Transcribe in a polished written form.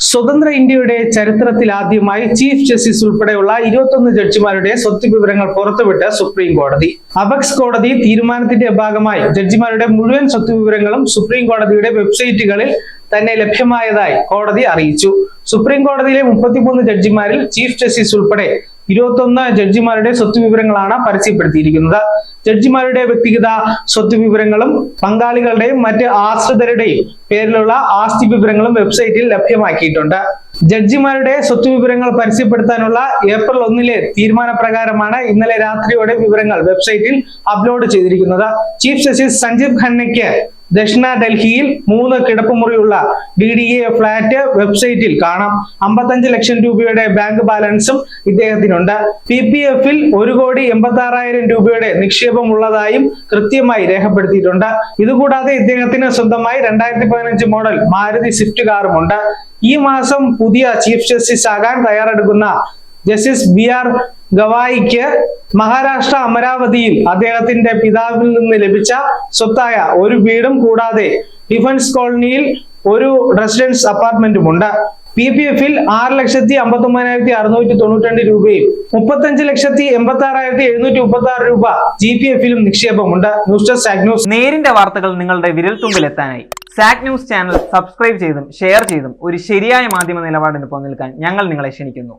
സ്വതന്ത്ര ഇന്ത്യയുടെ ചരിത്രത്തിൽ ആദ്യമായി ചീഫ് ജസ്റ്റിസ് ഉൾപ്പെടെയുള്ള 21 ജഡ്ജിമാരുടെ സ്വത്ത് വിവരങ്ങൾ പുറത്തുവിട്ട് സുപ്രീം കോടതി. അപെക്സ് കോടതി തീരുമാനത്തിന്റെ ഭാഗമായി ജഡ്ജിമാരുടെ മുഴുവൻ സ്വത്ത് വിവരങ്ങളും സുപ്രീം കോടതിയുടെ വെബ്സൈറ്റുകളിൽ തന്നെ ലഭ്യമായതായി കോടതി അറിയിച്ചു. സുപ്രീം കോടതിയിലെ 33 ജഡ്ജിമാരിൽ ചീഫ് ജസ്റ്റിസ് ഉൾപ്പെടെ 21 ജഡ്ജിമാരുടെ സ്വത്ത് വിവരങ്ങളാണ് പരസ്യപ്പെടുത്തിയിരിക്കുന്നത്. ജഡ്ജിമാരുടെ വ്യക്തിഗത സ്വത്ത് വിവരങ്ങളും പങ്കാളികളുടെയും മറ്റ് ആശ്രിതരുടെയും പേരിലുള്ള ആസ്തി വിവരങ്ങളും വെബ്സൈറ്റിൽ ലഭ്യമാക്കിയിട്ടുണ്ട്. ജഡ്ജിമാരുടെ സ്വത്ത് വിവരങ്ങൾ പരസ്യപ്പെടുത്താനുള്ള ഏപ്രിൽ 1 തീരുമാനപ്രകാരമാണ് ഇന്നലെ രാത്രിയോടെ വിവരങ്ങൾ വെബ്സൈറ്റിൽ അപ്ലോഡ് ചെയ്തിരിക്കുന്നത്. ചീഫ് ജസ്റ്റിസ് സഞ്ജീവ് ഖന്നയ്ക്ക് ദക്ഷിണ ഡൽഹിയിൽ 3 കിടപ്പുമുറിയുള്ള DDA ഫ്ലാറ്റ് വെബ്സൈറ്റിൽ കാണാം. 55 ലക്ഷം രൂപയുടെ ബാങ്ക് ബാലൻസും ഇദ്ദേഹത്തിനുണ്ട്. PPF-ൽ 1,86,00,000 രൂപയുടെ നിക്ഷേപം ഉള്ളതായും കൃത്യമായി രേഖപ്പെടുത്തിയിട്ടുണ്ട്. ഇതുകൂടാതെ ഇദ്ദേഹത്തിന് സ്വന്തമായി 2015 മോഡൽ മാരുതി സ്വിഫ്റ്റ് കാറുമുണ്ട്. ഈ മാസം പുതിയ ചീഫ് ജസ്റ്റിസ് ആകാൻ തയ്യാറെടുക്കുന്ന ജസ്റ്റിസ് BR ഗവായിക്ക് മഹാരാഷ്ട്ര അമരാവതിയിൽ അദ്ദേഹത്തിന്റെ പിതാവിൽ നിന്ന് ലഭിച്ച സ്വത്തായ ഒരു വീടും കൂടാതെ ഡിഫൻസ് കോളനിയിൽ ഒരു റെസിഡൻസ് അപ്പാർട്ട്മെന്റുമുണ്ട്. PPF-ൽ 6,59,692 രൂപയും 35,86,736 രൂപ GPF-ലും നിക്ഷേപമുണ്ട്. ന്യൂസ് ഡെസ്ക് സാക് ന്യൂസ്. നേരിന്റെ വാർത്തകൾ നിങ്ങളുടെ വിരൽത്തുമ്പിലെത്താനായി സാക് ന്യൂസ് ചാനൽ സബ്സ്ക്രൈബ് ചെയ്തും ഷെയർ ചെയ്തും ഒരു ശരിയായ മാധ്യമ നിലപാടിന് നിൽക്കാൻ ഞങ്ങൾ നിങ്ങളെ ക്ഷണിക്കുന്നു.